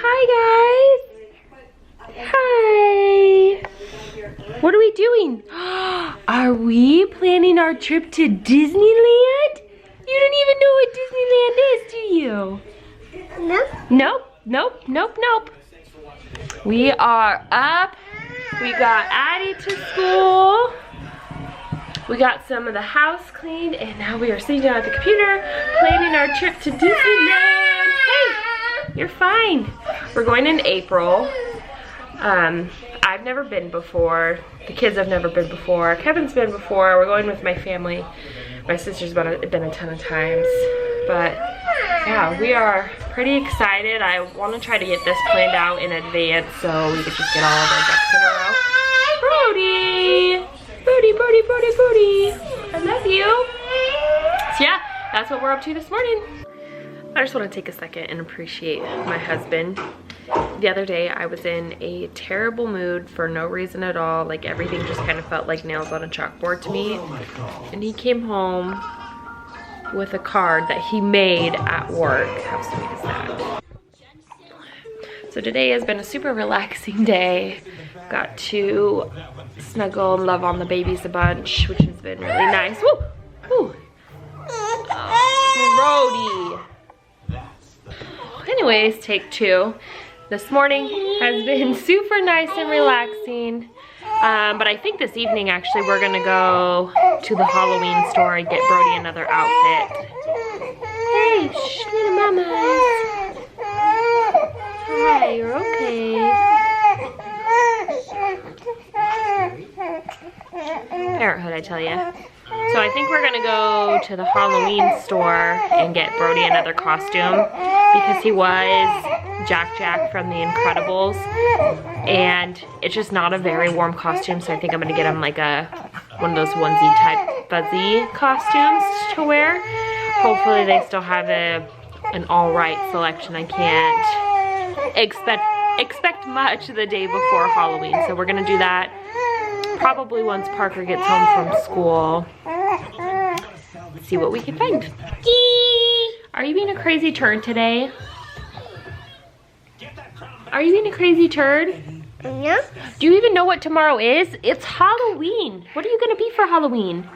Hi guys. Hi. What are we doing? Are we planning our trip to Disneyland? You don't even know what Disneyland is, do you? No. Nope. We are up. We got Addie to school. We got some of the house cleaned, and now we are sitting down at the computer planning our trip to Disneyland. Hey, you're fine. We're going in April. I've never been before. The kids have never been before. Kevin's been before. We're going with my family. My sister's been a ton of times. But yeah, we are pretty excited. I want to try to get this planned out in advance so we can just get all of our ducks in a row. Brody! Brody, I love you. So yeah, that's what we're up to this morning. I just want to take a second and appreciate my husband. The other day I was in a terrible mood for no reason at all. Like everything just kind of felt like nails on a chalkboard to me. And he came home with a card that he made at work. How sweet is that? So today has been a super relaxing day. Got to snuggle and love on the babies a bunch, which has been really nice. Woo! Woo! Oh, Brody. Anyways, take two. This morning has been super nice and relaxing. But I think this evening, actually, we're gonna go to the Halloween store and get Brody another outfit. Hey, shh, little mamas. Hi, you're okay. Parenthood, I tell ya. So I think we're gonna go to the Halloween store and get Brody another costume because he was Jack from The Incredibles, and it's just not a very warm costume. So I think I'm gonna get him like one of those onesie type fuzzy costumes to wear. Hopefully they still have an all right selection. I can't expect much the day before Halloween, so we're gonna do that probably once Parker gets home from school. Let's see what we can find. Are you being a crazy turd today? Are you being a crazy turd? Yeah. Do you even know what tomorrow is? It's Halloween. What are you gonna be for Halloween?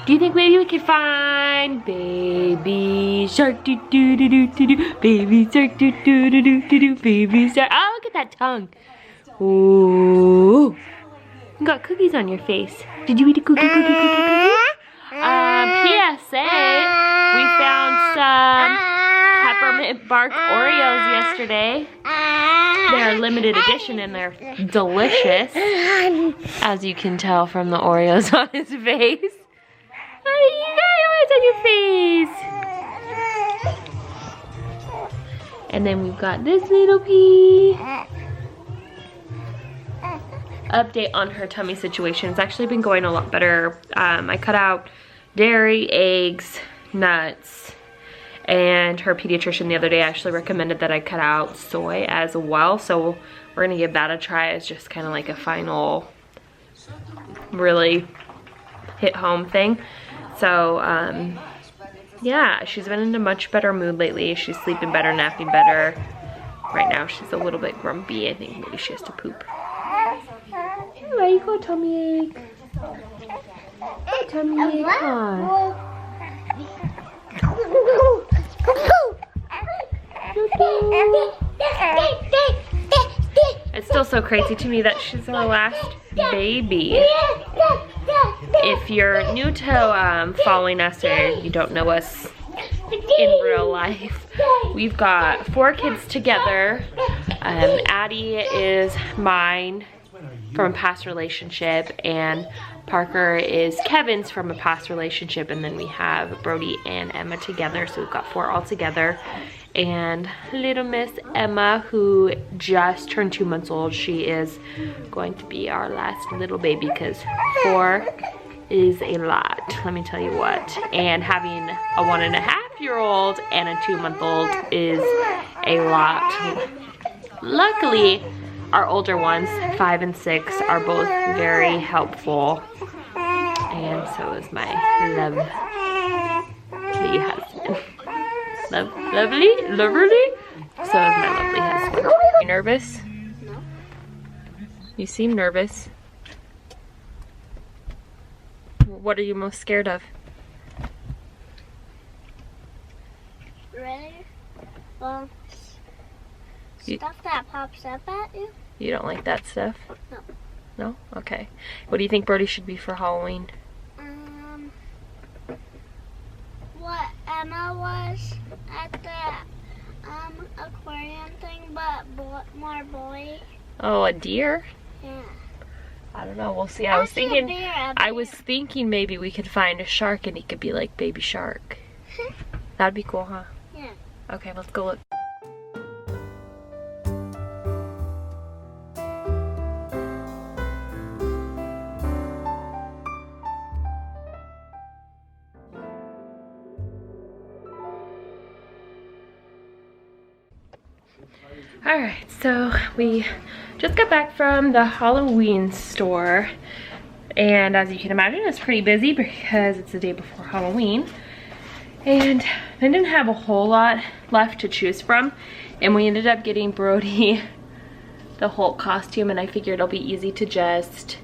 Do you think maybe we could find baby shark doo doo doo doo doo doo, baby shark doo doo doo doo doo doo, baby shark? Oh, look at that tongue. Ooh. You got cookies on your face. Did you eat a cookie? PSA. We found some peppermint bark Oreos yesterday. They're limited edition and they're delicious, as you can tell from the Oreos on his face. Oh, you got Oreos on your face. And then we've got this little pea. Update on her tummy situation. It's actually been going a lot better. I cut out dairy, eggs, nuts, and her pediatrician the other day actually recommended that I cut out soy as well. So we're gonna give that a try as just kind of like a final really hit home thing. So yeah, she's been in a much better mood lately. She's sleeping better, napping better. Right now she's a little bit grumpy. I think maybe she has to poop. There you go, tummy ache. Hey, tummy ache, huh? It's still so crazy to me that she's our last baby. If you're new to following us or you don't know us in real life, we've got 4 kids together. Addie is mine from a past relationship, and Parker is Kevin's from a past relationship, and then we have Brody and Emma together, so we've got 4 all together. And little Miss Emma, who just turned 2 months old, she is going to be our last little baby because 4 is a lot, let me tell you what. And having a 1.5-year-old and a 2-month-old is a lot. Luckily, our older ones, 5 and 6, are both very helpful. And so is my lovely husband. Lovely? So is my lovely husband. nervous? No. You seem nervous. What are you most scared of? Really? Well, stuff that pops up at you? You don't like that stuff? No. No? Okay. What do you think Brody should be for Halloween? What Emma was at the aquarium thing, but more boy. Oh, a deer? Yeah. I don't know. We'll see. I was thinking. A bear. I was thinking maybe we could find a shark and he could be like baby shark. That'd be cool, huh? Yeah. Okay, let's go look. Alright, so we just got back from the Halloween store, and as you can imagine, it's pretty busy because it's the day before Halloween, and I didn't have a whole lot left to choose from, and we ended up getting Brody the Hulk costume, and I figured it'll be easy to just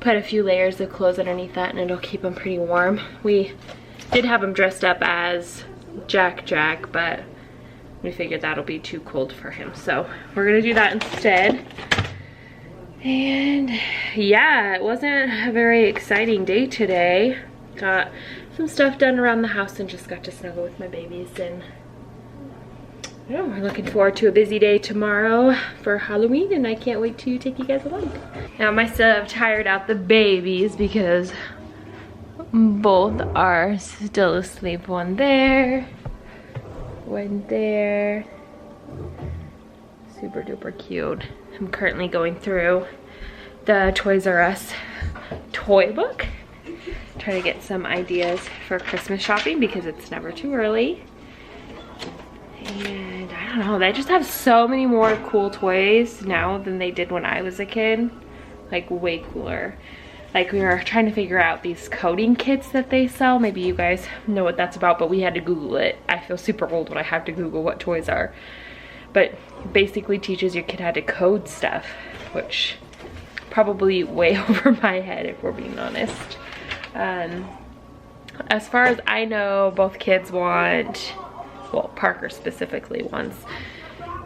put a few layers of clothes underneath that and it'll keep him pretty warm. We did have him dressed up as Jack, but we figured that'll be too cold for him, so we're gonna do that instead. And yeah, it wasn't a very exciting day today. Got some stuff done around the house and just got to snuggle with my babies, and yeah, we're looking forward to a busy day tomorrow for Halloween, and I can't wait to take you guys along. Now I must have tired out the babies because both are still asleep. One there, one there. Super duper cute. I'm currently going through the Toys R Us toy book, trying to get some ideas for Christmas shopping because it's never too early. And I don't know, they just have so many more cool toys now than they did when I was a kid. Like way cooler. Like we were trying to figure out these coding kits that they sell. Maybe you guys know what that's about, but we had to Google it. I feel super old when I have to Google what toys are. But it basically teaches your kid how to code stuff, which probably way over my head if we're being honest. As far as I know, both kids want, well, Parker specifically wants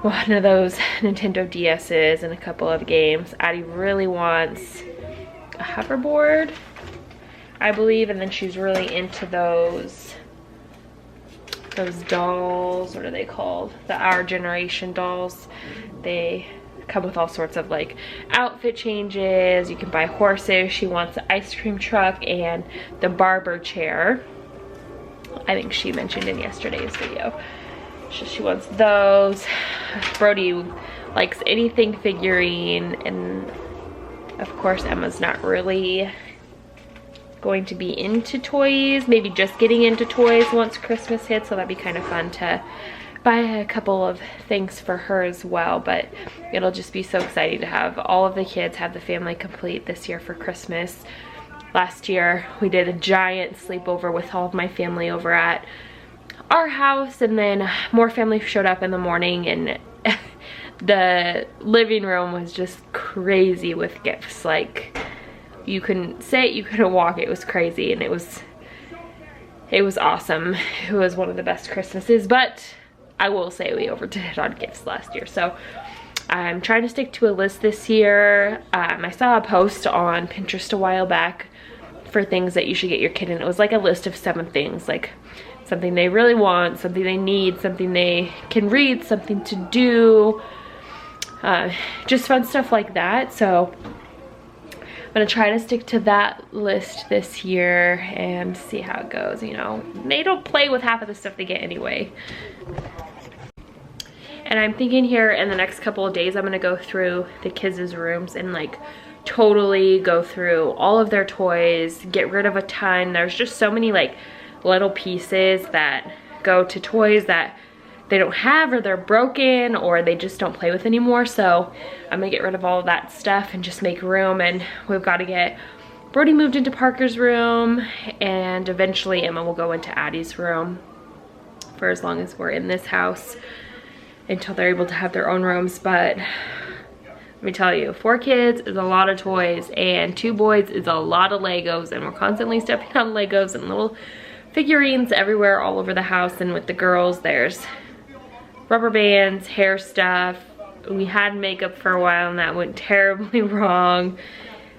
one of those Nintendo DS's and a couple of games. Addie really wants a hoverboard, I believe, and then she's really into those dolls. What are they called? The Our Generation dolls. They come with all sorts of like outfit changes. You can buy horses. She wants the ice cream truck and the barber chair. I think she mentioned in yesterday's video. She wants those. Brody likes anything figurine, and of course Emma's not really going to be into toys, maybe just getting into toys once Christmas hits, so that'd be kind of fun to buy a couple of things for her as well. But it'll just be so exciting to have all of the kids, have the family complete this year for Christmas. Last year we did a giant sleepover with all of my family over at our house, and then more family showed up in the morning, and the living room was just crazy with gifts. Like, you couldn't sit, you couldn't walk. It was crazy, and it was awesome. It was one of the best Christmases, but I will say we overdid it on gifts last year. So I'm trying to stick to a list this year. I saw a post on Pinterest a while back for things that you should get your kid, and it was like a list of 7 things, like something they really want, something they need, something they can read, something to do, just fun stuff like that. So I'm gonna try to stick to that list this year and see how it goes. You know, they don't play with half of the stuff they get anyway. And I'm thinking here in the next couple of days I'm gonna go through the kids' rooms and like totally go through all of their toys, get rid of a ton. There's just so many like little pieces that go to toys that they don't have, or they're broken, or they just don't play with anymore. So I'm gonna get rid of all of that stuff and just make room. And we've got to get Brody moved into Parker's room, and eventually Emma will go into Addie's room for as long as we're in this house. until they're able to have their own rooms. But let me tell you, 4 kids is a lot of toys, and 2 boys is a lot of Legos, and we're constantly stepping on Legos and little figurines everywhere all over the house. And with the girls, there's rubber bands, hair stuff. We had makeup for a while and that went terribly wrong.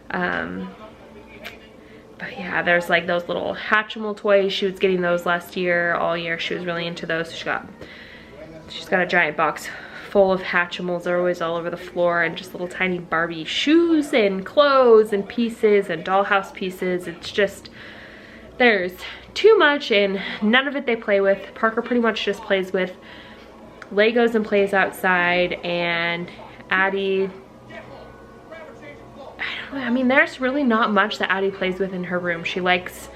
But yeah, there's like those little Hatchimal toys. She was getting those last year, all year. She was really into those. She's got a giant box full of Hatchimals. They're always all over the floor, and just little tiny Barbie shoes and clothes and pieces and dollhouse pieces. It's just, there's too much, and none of it they play with. Parker pretty much just plays with Legos and plays outside, and Addie, I mean, there's really not much that Addie plays with in her room. She likes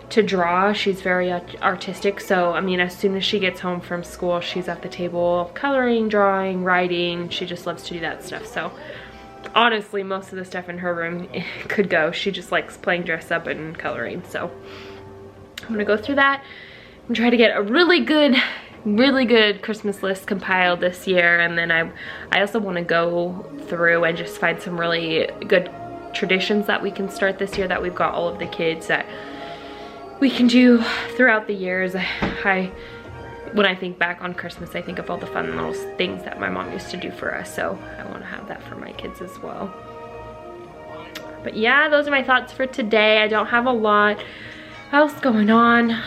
to draw. She's very artistic. So, I mean, as soon as she gets home from school, she's at the table coloring, drawing, writing. She just loves to do that stuff. So, honestly, most of the stuff in her room could go. She just likes playing dress up and coloring. So, I'm going to go through that and try to get a really good Christmas list compiled this year. And then I also want to go through and just find some really good traditions that we can start this year, that we've got all of the kids that we can do throughout the years. When I think back on Christmas, I think of all the fun little things that my mom used to do for us. So I want to have that for my kids as well. But yeah, those are my thoughts for today. I don't have a lot else going on.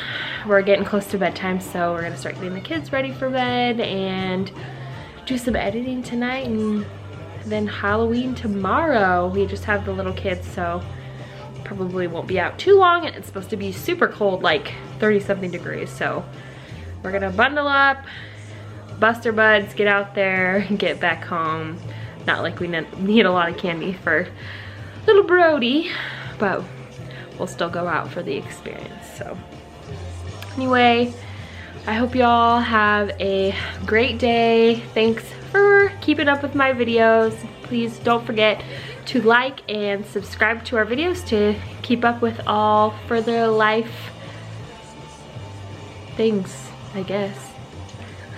We're getting close to bedtime, so we're gonna start getting the kids ready for bed and do some editing tonight, and then Halloween tomorrow. We just have the little kids, so probably won't be out too long, and it's supposed to be super cold, like 30-something degrees. So we're gonna bundle up, bust our butts, get out there, and get back home. Not like we need a lot of candy for little Brody, but we'll still go out for the experience. So anyway, I hope y'all have a great day. Thanks for keeping up with my videos. Please don't forget to like and subscribe to our videos to keep up with all further life things, I guess.